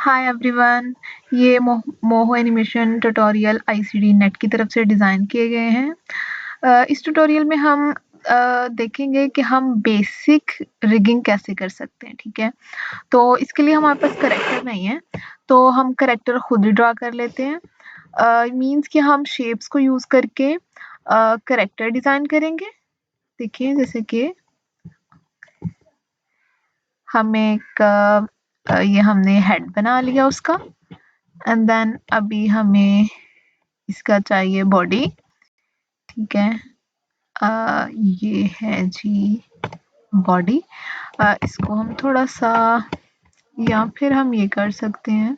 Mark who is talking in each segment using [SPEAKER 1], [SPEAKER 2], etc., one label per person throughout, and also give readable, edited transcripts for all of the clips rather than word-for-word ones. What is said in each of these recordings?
[SPEAKER 1] Hi everyone, ये मोहो animation tutorial ICD net की तरफ से डिज़ाइन किए गए हैं। इस ट्यूटोरियल में हम देखेंगे कि हम बेसिक रिगिंग कैसे कर सकते हैं, ठीक है। तो इसके लिए हमारे पास करेक्टर नहीं है, तो हम करेक्टर खुद ही ड्रा कर लेते हैं। मीन्स कि हम शेप्स को यूज़ करके करेक्टर डिज़ाइन करेंगे। देखिए, जैसे कि हम ये हमने हेड बना लिया उसका, एंड देन अभी हमें इसका चाहिए बॉडी, ठीक है। ये है जी बॉडी। इसको हम थोड़ा सा, या फिर हम ये कर सकते हैं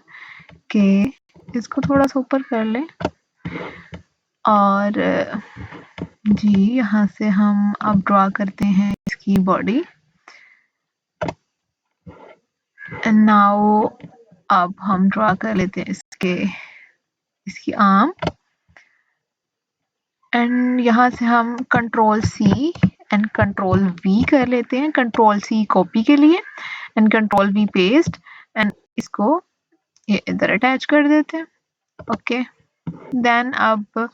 [SPEAKER 1] कि इसको थोड़ा सा ऊपर कर लें, और जी यहाँ से हम अब ड्रॉ करते हैं इसकी बॉडी। एंड नाउ अब हम ड्रॉ कर लेते हैं इसकी आर्म, एंड यहाँ से हम control C and control V कर लेते हैं। कंट्रोल सी कॉपी के लिए and control V paste, and इसको ये इधर अटैच कर देते हैं। ओके, देन अब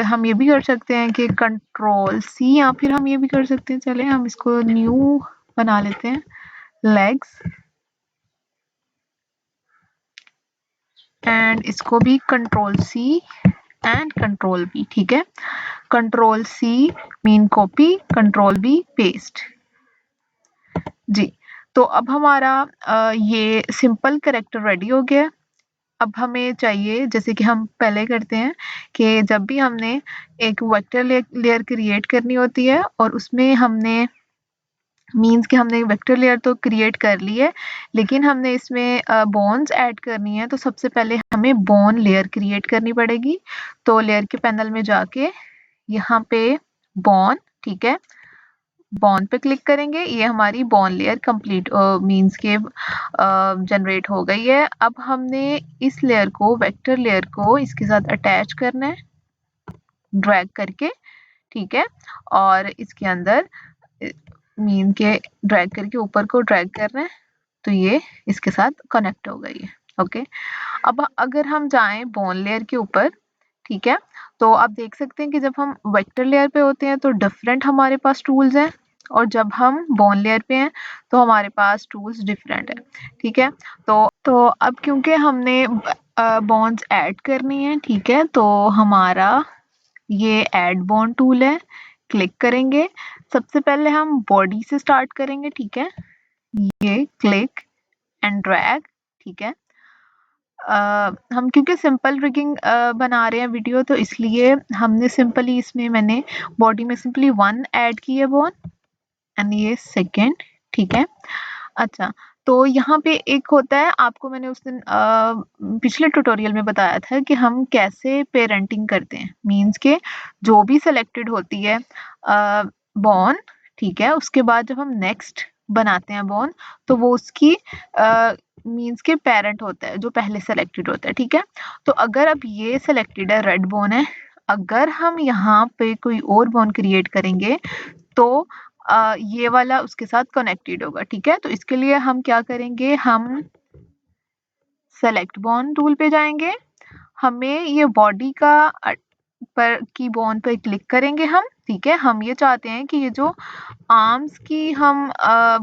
[SPEAKER 1] हम ये भी कर सकते हैं कि कंट्रोल सी, या फिर हम ये भी कर सकते हैं, चले हम इसको न्यू बना लेते हैं, लेग्स, एंड इसको भी control C and control B, ठीक है। Control C mean copy, control B paste जी। तो अब हमारा ये सिंपल कैरेक्टर रेडी हो गया। अब हमें चाहिए, जैसे कि हम पहले करते हैं, कि जब भी हमने एक वेक्टर लेयर क्रिएट करनी होती है और उसमें हमने मीन्स कि हमने वेक्टर लेयर तो क्रिएट कर ली है, लेकिन हमने इसमें बोन्स ऐड करनी है, तो सबसे पहले हमें बोन लेयर क्रिएट करनी पड़ेगी। तो लेयर के पैनल में जाके यहाँ पे बोन, ठीक है, बोन पे क्लिक करेंगे। ये हमारी बोन लेयर कंप्लीट मीन्स के जनरेट हो गई है। अब हमने इस लेयर को, वेक्टर लेयर को इसके साथ अटैच करना है ड्रैग करके, ठीक है, और इसके अंदर मीन के ड्रैग करके ऊपर को ड्रैग करना है, तो ये इसके साथ कनेक्ट हो गई है। ओके, अब अगर हम जाएं बोन लेयर के ऊपर, ठीक है, तो आप देख सकते हैं कि जब हम वेक्टर लेयर पे होते हैं तो डिफरेंट हमारे पास टूल्स हैं, और जब हम बोन लेयर पे हैं तो हमारे पास टूल्स डिफरेंट है, ठीक है। तो अब क्योंकि हमने बॉन्ड्स ऐड करनी है, ठीक है, तो हमारा ये ऐड बॉन्ड टूल है, क्लिक करेंगे। सबसे पहले हम बॉडी से स्टार्ट करेंगे, ठीक है, ये क्लिक एंड ड्रैग, ठीक है। हम क्योंकि सिंपल रिगिंग बना रहे हैं वीडियो, तो इसलिए हमने सिंपली इसमें मैंने बॉडी में सिंपली 1 ऐड की है बोन, एंड ये सेकेंड, ठीक है। अच्छा, तो यहाँ पे एक होता है, आपको मैंने उस दिन पिछले ट्यूटोरियल में बताया था कि हम कैसे पेरेंटिंग करते हैं। मीन्स के जो भी सिलेक्टेड होती है बोन, ठीक है, उसके बाद जब हम नेक्स्ट बनाते हैं बोन, तो वो उसकी मीन्स के पेरेंट होता है जो पहले सेलेक्टेड होता है, ठीक है। तो अगर अब ये सेलेक्टेड है, रेड बोन है, अगर हम यहाँ पे कोई और बोन क्रिएट करेंगे तो ये वाला उसके साथ कनेक्टेड होगा, ठीक है। तो इसके लिए हम क्या करेंगे, हम सेलेक्ट बॉन्ड टूल पे जाएंगे, हमें ये बॉडी का पर की बॉन्ड पर क्लिक करेंगे हम, ठीक है। हम ये चाहते हैं कि ये जो आर्म्स की हम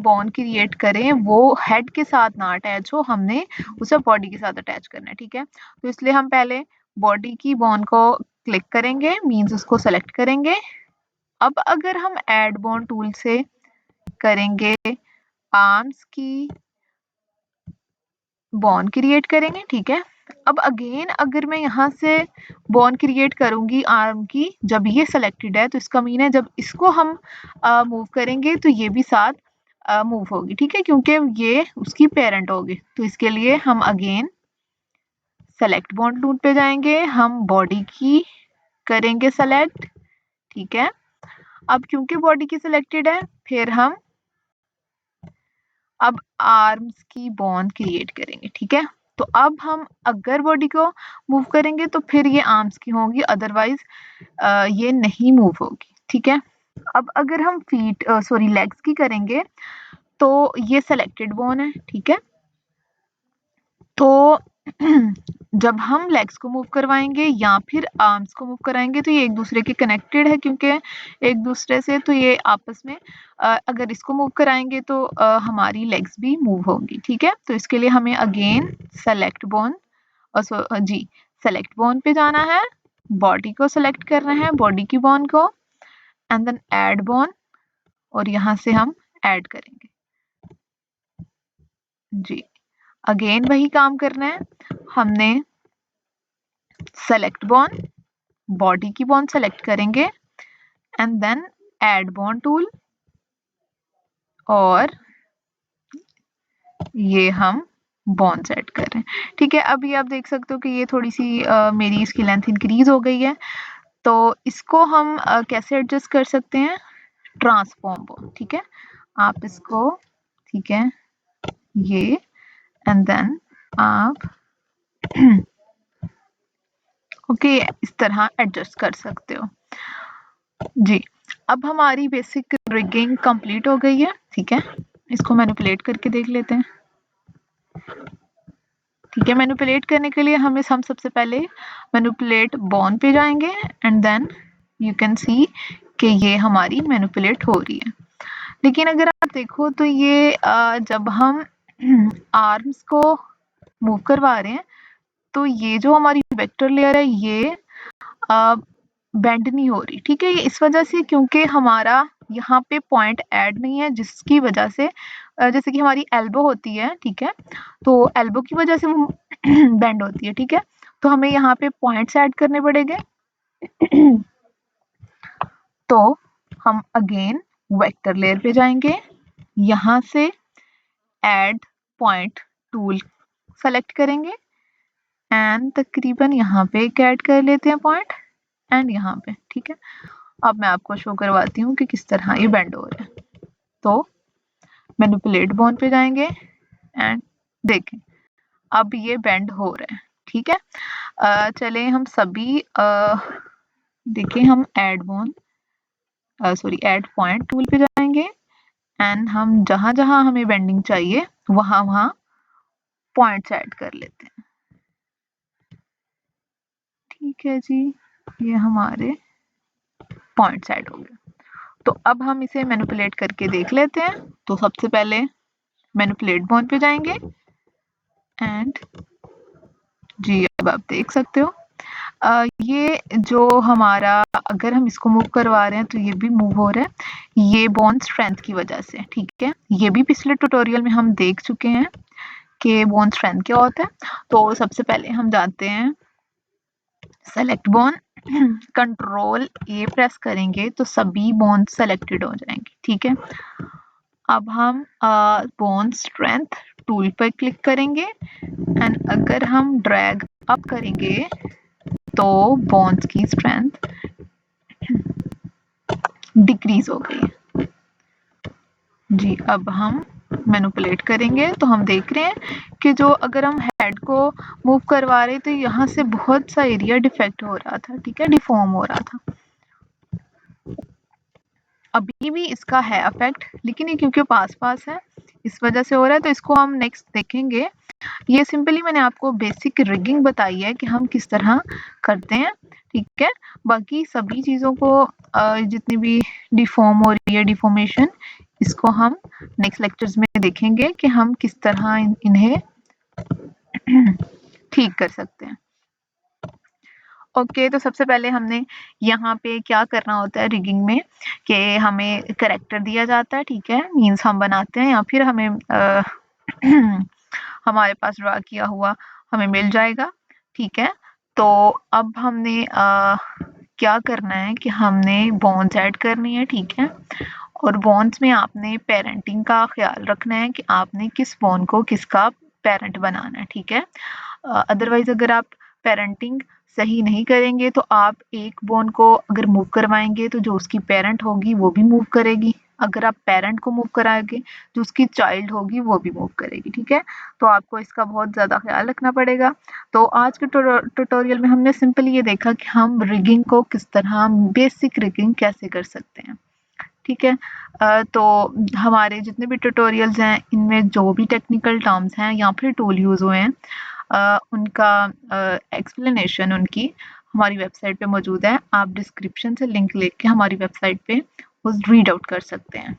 [SPEAKER 1] बॉन्ड क्रिएट करें वो हेड के साथ ना अटैच हो, हमने उसे बॉडी के साथ अटैच करना है, ठीक है। तो इसलिए हम पहले बॉडी की बॉन्ड को क्लिक करेंगे, मीन्स उसको सेलेक्ट करेंगे। अब अगर हम ऐड बॉन्ड टूल से करेंगे, आर्म्स की बॉन्ड क्रिएट करेंगे, ठीक है। अब अगेन अगर मैं यहाँ से बॉन्ड क्रिएट करूंगी आर्म की, जब ये सेलेक्टेड है, तो इसका मीन है जब इसको हम मूव करेंगे तो ये भी साथ मूव होगी, ठीक है, क्योंकि ये उसकी पेरेंट होगी। तो इसके लिए हम अगेन सेलेक्ट बॉन्ड टूल पे जाएंगे, हम बॉडी की करेंगे सेलेक्ट, ठीक है। अब क्योंकि बॉडी की सिलेक्टेड है, फिर हम अब आर्म्स की बॉन्ड क्रिएट करेंगे, ठीक है। तो अब हम अगर बॉडी को मूव करेंगे तो फिर ये आर्म्स की होगी, अदरवाइज ये नहीं मूव होगी, ठीक है। अब अगर हम लेग्स की करेंगे तो ये सेलेक्टेड बोन है, ठीक है। तो जब हम लेग्स को मूव करवाएंगे या फिर आर्म्स को मूव कराएंगे तो ये एक दूसरे के कनेक्टेड है, क्योंकि एक दूसरे से, तो ये आपस में अगर इसको मूव कराएंगे तो हमारी लेग्स भी मूव होंगी, ठीक है। तो इसके लिए हमें again select bone select bone पे जाना है, बॉडी को सेलेक्ट करना है, बॉडी की बोन को, एंड देन ऐड बोन, और यहाँ से हम ऐड करेंगे जी। अगेन वही काम करना है, हमने सेलेक्ट बोन, बॉडी की बोन सेलेक्ट करेंगे and then add bone tool, और ये हम बोन्स ऐड कर रहे हैं, ठीक है। अभी आप देख सकते हो कि ये थोड़ी सी मेरी इसकी लेंथ इंक्रीज हो गई है, तो इसको हम कैसे एडजस्ट कर सकते हैं, ट्रांसफॉर्म बोन, ठीक है। आप इसको, ठीक है, ये एंड देन आप ओके इस तरह एडजस्ट कर सकते हो जी। अब हमारी बेसिक रिगिंग कंप्लीट हो गई है, ठीक है। इसको मैनिपुलेट करके देख लेते हैं, ठीक है। मैनिपुलेट करने के लिए हम सबसे पहले मैनिपुलेट बोन पे जाएंगे and then you can see कि ये हमारी मैनिपुलेट हो रही है। लेकिन अगर आप देखो तो ये जब हम आर्म्स को मूव करवा रहे हैं तो ये जो हमारी वेक्टर लेयर है ये बेंड नहीं हो रही, ठीक है। ये इस वजह से क्योंकि हमारा यहाँ पे पॉइंट ऐड नहीं है, जिसकी वजह से जैसे कि हमारी एल्बो होती है, ठीक है, तो एल्बो की वजह से वो बेंड होती है, ठीक है। तो हमें यहाँ पे पॉइंट्स ऐड करने पड़ेंगे तो हम अगेन वेक्टर लेयर पे जाएंगे, यहाँ से ऐड पॉइंट टूल सेलेक्ट करेंगे एंड तकरीबन यहाँ पे एक ऐड कर लेते हैं पॉइंट एंड यहाँ पे, ठीक है। अब मैं आपको शो करवाती हूँ कि किस तरह ये बेंड हो रहा है। तो मैनिपुलेट बोन पे जाएंगे एंड देखें अब ये बेंड हो रहा है, ठीक है। चले हम सभी देखें, हम add bone add point tool पे जाएंगे एंड हम जहां जहां हमें बेंडिंग चाहिए वहां वहां पॉइंट्स ऐड कर लेते हैं, ठीक है जी। ये हमारे पॉइंट्स ऐड हो गए। तो अब हम इसे मैनिपुलेट करके देख लेते हैं। तो सबसे पहले मैनिपुलेट बोन पे जाएंगे एंड जी अब आप देख सकते हो ये जो हमारा, अगर हम इसको मूव करवा रहे हैं तो ये भी मूव हो रहा है, ये बोन स्ट्रेंथ की वजह से, ठीक है। ये भी पिछले ट्यूटोरियल में हम देख चुके हैं कि बोन स्ट्रेंथ क्या होता है। तो सबसे पहले हम जाते हैं सेलेक्ट बोन, कंट्रोल ए प्रेस करेंगे तो सभी बोन सेलेक्टेड हो जाएंगे, ठीक है। अब हम बोन स्ट्रेंथ टूल पर क्लिक करेंगे एंड अगर हम ड्रैग अप करेंगे तो बोन्स की स्ट्रेंथ डिक्रीज हो गई है जी। अब हम मैनिपुलेट करेंगे तो हम देख रहे हैं कि जो अगर हम हेड को मूव करवा रहे तो यहाँ से बहुत सा एरिया डिफेक्ट हो रहा था, ठीक है, डिफॉर्म हो रहा था। अभी भी इसका है इफेक्ट, लेकिन ये क्योंकि पास पास है इस वजह से हो रहा है, तो इसको हम नेक्स्ट देखेंगे। ये सिंपली मैंने आपको बेसिक रिगिंग बताई है कि हम किस तरह करते हैं, ठीक है। बाकी सभी चीज़ों को जितनी भी डिफॉर्म हो रही है, डिफॉर्मेशन, इसको हम नेक्स्ट लेक्चर्स में देखेंगे कि हम किस तरह इन्हें ठीक कर सकते हैं। ओके तो सबसे पहले हमने यहाँ पे क्या करना होता है रिगिंग में कि हमें करेक्टर दिया जाता है, ठीक है, मीन्स हम बनाते हैं या फिर हमें हमारे पास ड्रा किया हुआ हमें मिल जाएगा, ठीक है। तो अब हमने क्या करना है कि हमने बोन्स ऐड करनी है, ठीक है। और बोन्स में आपने पेरेंटिंग का ख्याल रखना है कि आपने किस बोन को किसका पेरेंट बनाना है, ठीक है। अदरवाइज अगर आप पेरेंटिंग सही नहीं करेंगे तो आप एक बोन को अगर मूव करवाएंगे तो जो उसकी पेरेंट होगी वो भी मूव करेगी, अगर आप पेरेंट को मूव कराएंगे जो उसकी चाइल्ड होगी वो भी मूव करेगी, ठीक है। तो आपको इसका बहुत ज़्यादा ख्याल रखना पड़ेगा। तो आज के ट्यूटोरियल में हमने सिंपली ये देखा कि हम रिगिंग को किस तरह, बेसिक रिगिंग कैसे कर सकते हैं, ठीक है। तो हमारे जितने भी ट्यूटोरियल्स हैं इनमें जो भी टेक्निकल टर्म्स हैं या फिर टूल यूज़ हुए हैं उनका एक्सप्लेनेशन उनकी हमारी वेबसाइट पे मौजूद है। आप डिस्क्रिप्शन से लिंक लेके हमारी वेबसाइट पे उस रीड आउट कर सकते हैं।